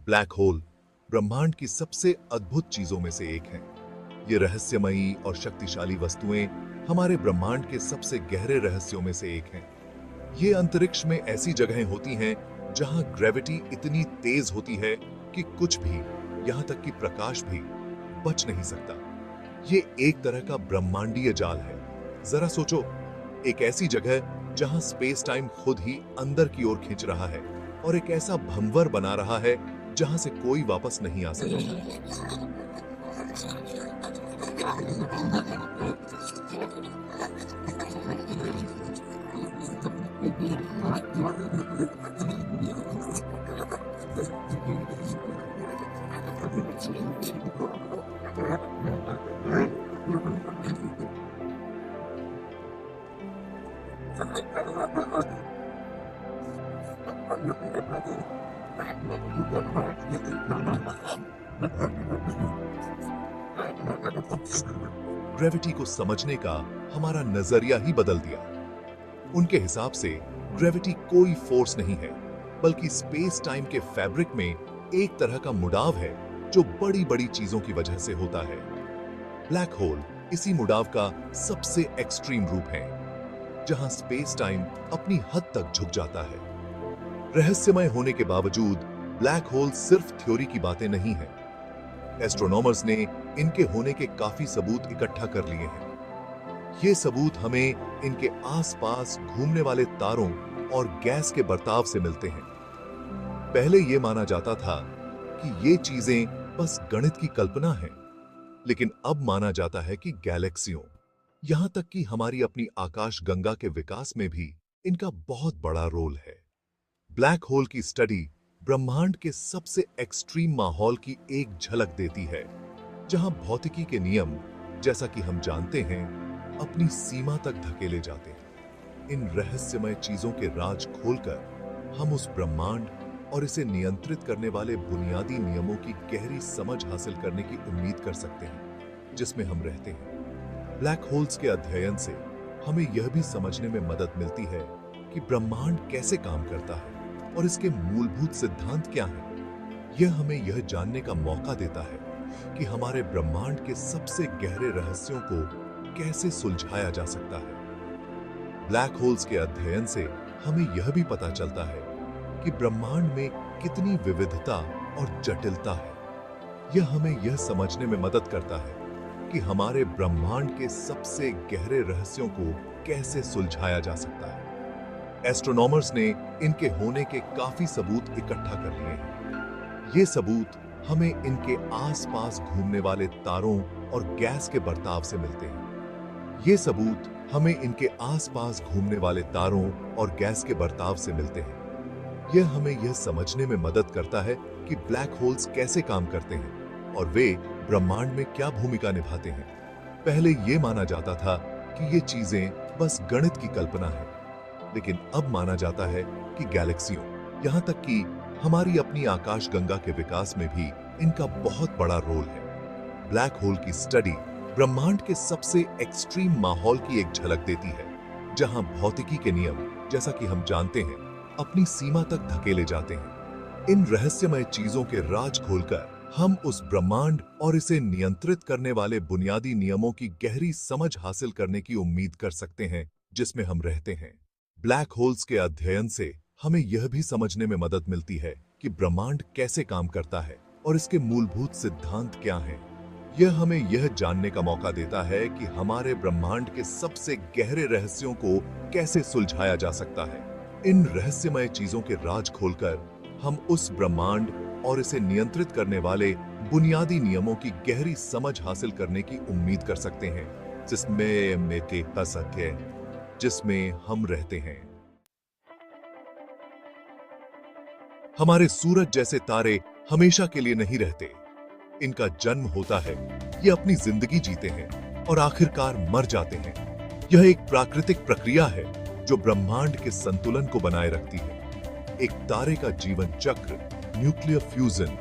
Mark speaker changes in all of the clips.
Speaker 1: Black hole ब्रह्मांड की सबसे अद्भुत चीजों में से एक है। ये रहस्यमयी और शक्तिशाली वस्तुएं हमारे ब्रह्मांड के सबसे गहरे रहस्यों में से एक हैं। ये अंतरिक्ष में ऐसी जगहें होती हैं जहां ग्रेविटी इतनी तेज होती है कि कुछ भी, यहां तक कि प्रकाश भी, बच नहीं सकता। ये एक तरह का ब्रह्मांडीय जाल है। जरा सोचो, एक ऐसी जगह जहां स्पेस टाइम खुद ही अंदर की ओर खींच रहा है और एक ऐसा भंवर बना रहा है जहां से कोई वापस नहीं आ सकता। ग्रेविटी को समझने का हमारा नजरिया ही बदल दिया। उनके हिसाब से ग्रेविटी कोई फोर्स नहीं है, बल्कि स्पेस टाइम के फैब्रिक में एक तरह का मुड़ाव है जो बड़ी बड़ी चीजों की वजह से होता है। ब्लैक होल इसी मुड़ाव का सबसे एक्सट्रीम रूप है, जहां स्पेस टाइम अपनी हद तक झुक जाता है। रहस्यमय होने के बावजूद ब्लैक होल सिर्फ थ्योरी की बातें नहीं है। एस्ट्रोनॉमर्स ने इनके होने के काफी सबूत इकट्ठा कर लिए हैं। ये सबूत हमें इनके आसपास घूमने वाले तारों और गैस के बर्ताव से मिलते हैं। पहले यह माना जाता था कि ये चीजें बस गणित की कल्पना है, लेकिन अब माना जाता है कि गैलेक्सियों, यहां तक कि हमारी अपनी आकाश गंगा के विकास में भी इनका बहुत बड़ा रोल है। ब्लैक होल की स्टडी ब्रह्मांड के सबसे एक्सट्रीम माहौल की एक झलक देती है, जहां भौतिकी के नियम, जैसा कि हम जानते हैं, अपनी सीमा तक धकेले जाते हैं। इन रहस्यमय चीजों के राज खोलकर हम उस ब्रह्मांड और इसे नियंत्रित करने वाले बुनियादी नियमों की गहरी समझ हासिल करने की उम्मीद कर सकते हैं, जिसमें हम रहते हैं। ब्लैक होल्स के अध्ययन से हमें यह भी समझने में मदद मिलती है कि ब्रह्मांड कैसे काम करता है और इसके मूलभूत सिद्धांत क्या हैं। यह हमें यह जानने का मौका देता है कि हमारे ब्रह्मांड के सबसे गहरे रहस्यों को कैसे सुलझाया जा सकता है। ब्लैक होल्स के अध्ययन से हमें यह भी पता चलता है कि ब्रह्मांड में कितनी विविधता और जटिलता है। यह हमें यह समझने में मदद करता है कि हमारे ब्रह्मांड के सबसे गहरे रहस्यों को कैसे सुलझाया जा सकता है। एस्ट्रोनॉमर्स ने इनके होने के काफी सबूत इकट्ठा कर लिए हैं। ये सबूत हमें इनके आसपास घूमने वाले तारों और गैस के बर्ताव से मिलते हैं। ये सबूत हमें इनके आसपास घूमने वाले तारों और गैस के बर्ताव से मिलते हैं। यह हमें यह समझने में मदद करता है कि ब्लैक होल्स कैसे काम करते हैं और वे ब्रह्मांड में क्या भूमिका निभाते हैं। पहले यह माना जाता था कि ये चीजें बस गणित की कल्पना है, लेकिन अब माना जाता है कि गैलेक्सियों, यहां तक कि हमारी अपनी आकाश गंगा के विकास में भी इनका बहुत बड़ा रोल है। ब्लैक होल की स्टडी ब्रह्मांड के सबसे एक्सट्रीम माहौल की एक झलक देती है, जहां भौतिकी के नियम, जैसा कि हम जानते हैं, अपनी सीमा तक धकेले जाते हैं। इन रहस्यमय चीजों के राज खोलकर हम उस ब्रह्मांड और इसे नियंत्रित करने वाले बुनियादी नियमों की गहरी समझ हासिल करने की उम्मीद कर सकते हैं, जिसमें हम रहते हैं। ब्लैक होल्स के अध्ययन से हमें यह भी समझने में मदद मिलती है कि ब्रह्मांड कैसे काम करता है और इसके मूलभूत सिद्धांत क्या हैं। यह हमें यह जानने का मौका देता है कि हमारे ब्रह्मांड के सबसे गहरे रहस्यों को कैसे सुलझाया जा सकता है। इन रहस्यमय चीजों के राज खोलकर हम उस ब्रह्मांड और इसे नियंत्रित करने वाले बुनियादी नियमों की गहरी समझ हासिल करने की उम्मीद कर सकते हैं, जिसमें हम रहते हैं। हमारे सूरज जैसे तारे हमेशा के लिए नहीं रहते। इनका जन्म होता है, ये अपनी जिंदगी जीते हैं और आखिरकार मर जाते हैं। यह एक प्राकृतिक प्रक्रिया है जो ब्रह्मांड के संतुलन को बनाए रखती है। एक तारे का जीवन चक्र न्यूक्लियर फ्यूजन,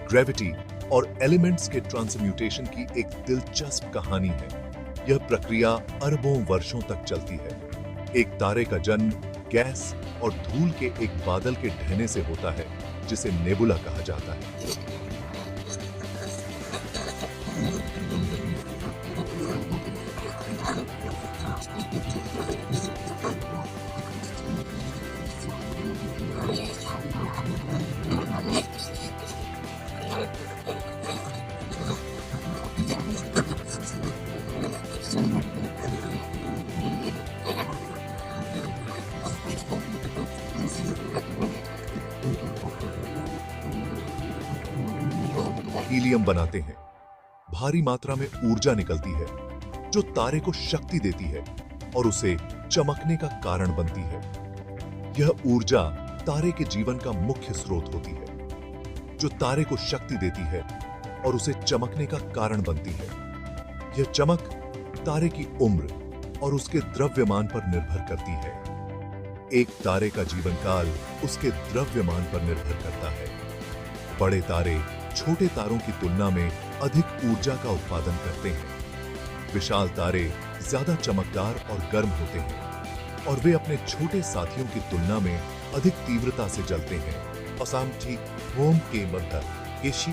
Speaker 1: ग्रेविटी और एलिमेंट्स के ट्रांसम्यूटेशन की एक दिलचस्प कहानी है। यह प्रक्रिया अरबों वर्षों तक चलती है। एक तारे का जन्म गैस और धूल के एक बादल के ढहने से होता है, जिसे नेबुला कहा जाता है। हीलियम बनाते हैं। भारी मात्रा में ऊर्जा निकलती है जो तारे को शक्ति देती है और उसे चमकने का कारण बनती है। यह ऊर्जा तारे के जीवन का मुख्य स्रोत होती है, जो तारे को शक्ति देती है और उसे चमकने का कारण बनती है। यह चमक तारे की उम्र और उसके द्रव्यमान पर निर्भर करती है। एक तारे का जीवन काल उसके द्रव्यमान पर निर्भर करता है। बड़े तारे छोटे तारों की तुलना में अधिक ऊर्जा का उत्पादन करते हैं। विशाल तारे ज्यादा चमकदार और गर्म होते हैं और वे अपने छोटे साथियों की तुलना में अधिक तीव्रता से जलते हैं। असामठी होम के मध्य केशी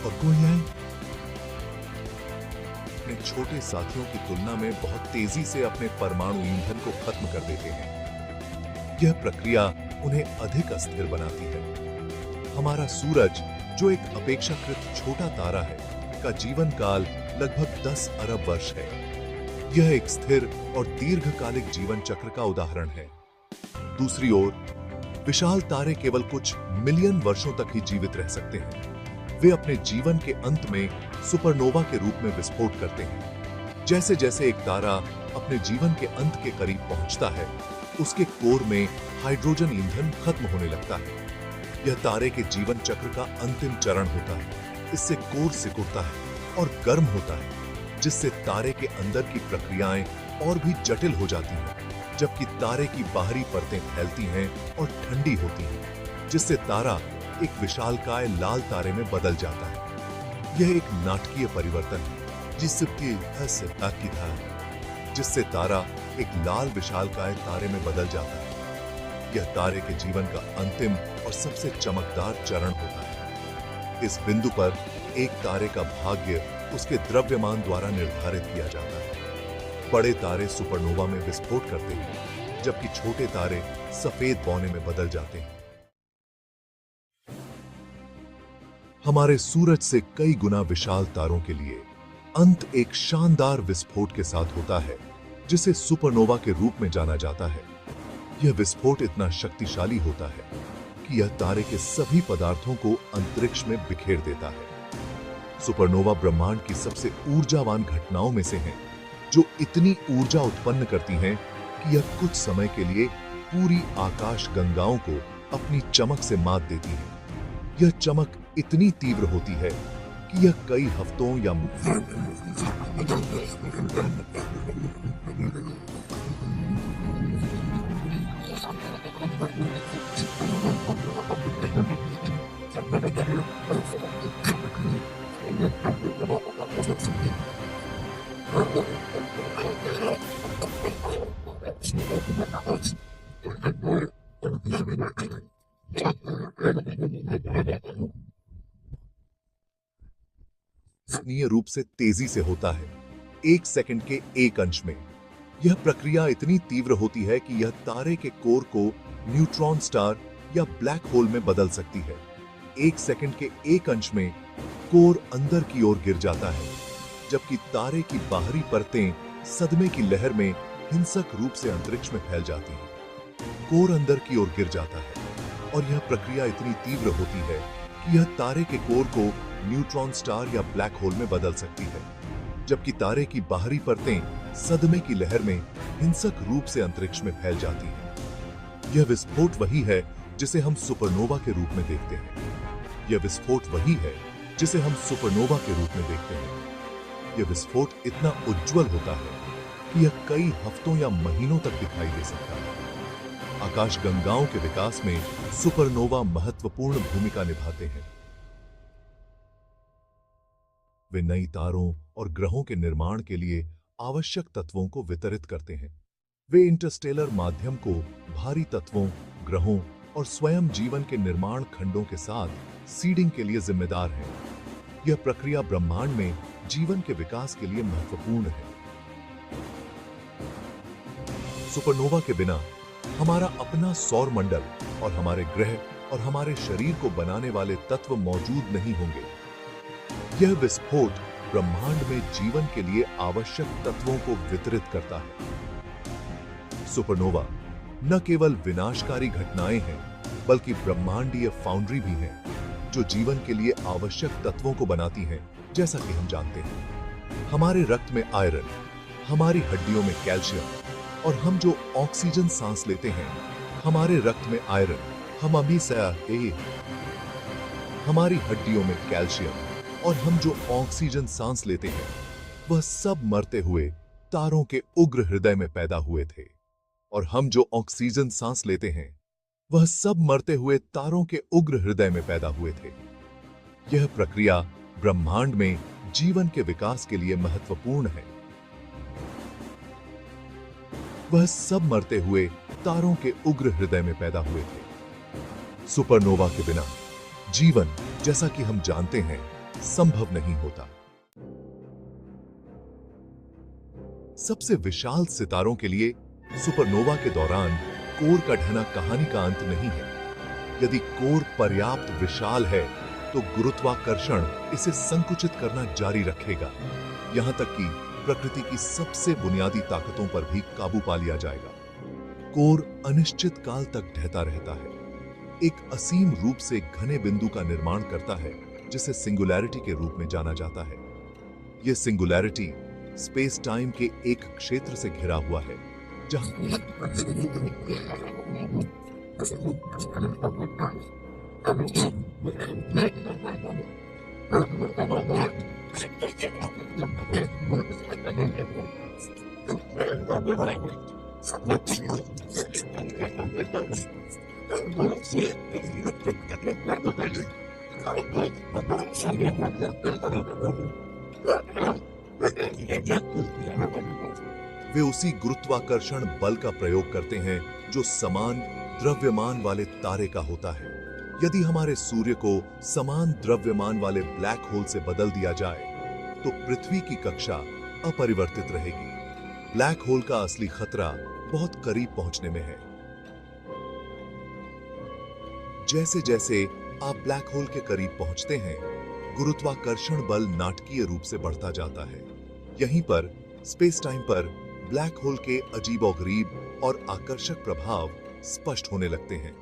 Speaker 1: और कोई आए अपने छोटे साथियों की तुलना में बहुत तेजी से अपने परमाणु ईंधन को खत्म कर देते हैं। यह प्रक्रिया उन्हें अधिक अस्थिर बनाती है। हमारा सूरज, जो एक अपेक्षाकृत छोटा तारा है, का जीवन काल लगभग 10 अरब वर्ष है। यह एक स्थिर और दीर्घकालिक जीवन चक्र का उदाहरण है। दूसरी ओर, विशाल तारे केवल कुछ मिलियन वर्षों तक ही जीवित रह सकते हैं। वे अपने जीवन के अंत में सुपरनोवा के रूप में विस्फोट करते हैं। जैसे जैसे एक तारा अपने जीवन के अंत के करीब पहुंचता है, उसके कोर में हाइड्रोजन ईंधन खत्म होने लगता है। यह तारे के जीवन चक्र का अंतिम चरण होता है। इससे कोर सिकुड़ता है और गर्म होता है, जिससे तारे के अंदर की प्रक्रियाएं और भी जटिल हो जाती हैं, जबकि तारे की बाहरी परतें फैलती हैं और ठंडी होती हैं, जिससे तारा एक विशालकाय लाल तारे में बदल जाता है। यह एक नाटकीय परिवर्तन है जिससे तारा एक लाल विशालकाय तारे में बदल जाता है। यह तारे के जीवन का अंतिम और सबसे चमकदार चरण होता है। इस बिंदु पर एक तारे का भाग्य उसके द्रव्यमान द्वारा निर्धारित किया जाता है। बड़े तारे सुपरनोवा में विस्फोट करते हैं, जबकि छोटे तारे सफेद बौने में बदल जाते हैं। हमारे सूरज से कई गुना विशाल तारों के लिए अंत एक शानदार विस्फोट के साथ होता है, जिसे सुपरनोवा के रूप में जाना जाता है। यह विस्फोट इतना शक्तिशाली होता है कि यह तारे के सभी पदार्थों को अंतरिक्ष में बिखेर देता है। सुपरनोवा ब्रह्मांड की सबसे ऊर्जावान घटनाओं में से हैं, जो इतनी ऊर्जा उत्पन्न करती हैं कि यह कुछ समय के लिए पूरी आकाश गंगाओं को अपनी चमक से मात देती है। यह चमक इतनी तीव्र होती है कि यह कई हफ्तों या रूप से तेजी से होता है, 1 सेकंड के 1 अंश में। यह प्रक्रिया इतनी तीव्र होती है कि यह तारे के कोर को न्यूट्रॉन स्टार या ब्लैक होल में बदल सकती है। 1 सेकंड के 1 अंश में कोर अंदर की ओर गिर जाता है, जबकि तारे की बाहरी परतें सदमे की लहर में हिंसक रूप से अंतरिक्ष में फैल जाती हैं। कोर अंदर की ओर गिर जाता है और यह प्रक्रिया इतनी तीव्र होती है कि यह तारे के कोर को न्यूट्रॉन स्टार या ब्लैक होल में बदल सकती है, जबकि तारे की बाहरी परतें सदमे की लहर में हिंसक रूप से अंतरिक्ष में फैल जाती हैं। यह विस्फोट वही है जिसे हम सुपरनोवा के रूप में देखते हैं। यह विस्फोट वही है जिसे हम सुपरनोवा के रूप में देखते हैं। यह विस्फोट इतना उज्जवल होता है कि यह कई हफ्तों या महीनों तक दिखाई दे सकता है। आकाश गंगाओं के विकास में सुपरनोवा महत्वपूर्ण भूमिका निभाते हैं। वे नई तारों और ग्रहों के निर्माण के लिए आवश्यक तत्वों को वितरित करते हैं। वे इंटरस्टेलर माध्यम को भारी तत्वों, ग्रहों और स्वयं जीवन के निर्माण खंडों के साथ सीडिंग के लिए जिम्मेदार है। यह प्रक्रिया ब्रह्मांड में जीवन के विकास के लिए महत्वपूर्ण है। सुपरनोवा के बिना हमारा अपना सौर मंडल और हमारे ग्रह और हमारे शरीर को बनाने वाले तत्व मौजूद नहीं होंगे। यह विस्फोट ब्रह्मांड में जीवन के लिए आवश्यक तत्वों को वितरित करता है। सुपरनोवा न केवल विनाशकारी घटनाएं हैं, बल्कि ब्रह्मांडीय फाउंड्री भी हैं, जो जीवन के लिए आवश्यक तत्वों को बनाती हैं, जैसा कि हम जानते हैं। हमारे रक्त में आयरन, हमारी हड्डियों में कैल्शियम और हम जो ऑक्सीजन सांस लेते हैं, हमारे रक्त में आयरन, हम अभी हमारी हड्डियों में कैल्शियम और हम जो ऑक्सीजन सांस लेते हैं, वह सब मरते हुए तारों के उग्र हृदय में पैदा हुए थे। और हम जो ऑक्सीजन सांस लेते हैं, वह सब मरते हुए तारों के उग्र हृदय में पैदा हुए थे। यह प्रक्रिया ब्रह्मांड में जीवन के विकास के लिए महत्वपूर्ण है। वह सब मरते हुए तारों के उग्र हृदय में पैदा हुए थे। सुपरनोवा के बिना जीवन, जैसा कि हम जानते हैं, संभव नहीं होता। सबसे विशाल सितारों के लिए सुपरनोवा के दौरान कोर का ढहना कहानी का अंत नहीं है। यदि कोर पर्याप्त विशाल है, तो गुरुत्वाकर्षण इसे संकुचित करना जारी रखेगा, यहां तक कि प्रकृति की सबसे बुनियादी ताकतों पर भी काबू पा लिया जाएगा। कोर अनिश्चित काल तक ढहता रहता है, एक असीम रूप से घने बिंदु का निर्माण करता है, जिसे सिंगुलैरिटी के रूप में जाना जाता है। यह सिंगुलैरिटी स्पेस टाइम के एक क्षेत्र से घिरा हुआ है, जहां वे उसी गुरुत्वाकर्षण बल का प्रयोग करते हैं जो समान द्रव्यमान वाले तारे का होता है। यदि हमारे सूर्य को समान द्रव्यमान वाले ब्लैक होल से बदल दिया जाए, तो पृथ्वी की कक्षा अपरिवर्तित रहेगी। ब्लैक होल का असली खतरा बहुत करीब पहुंचने में है। जैसे जैसे आप ब्लैक होल के करीब पहुंचते हैं, गुरुत्वाकर्षण बल नाटकीय रूप से बढ़ता जाता है। यहीं पर स्पेस टाइम पर ब्लैक होल के अजीबोगरीब और आकर्षक प्रभाव स्पष्ट होने लगते हैं।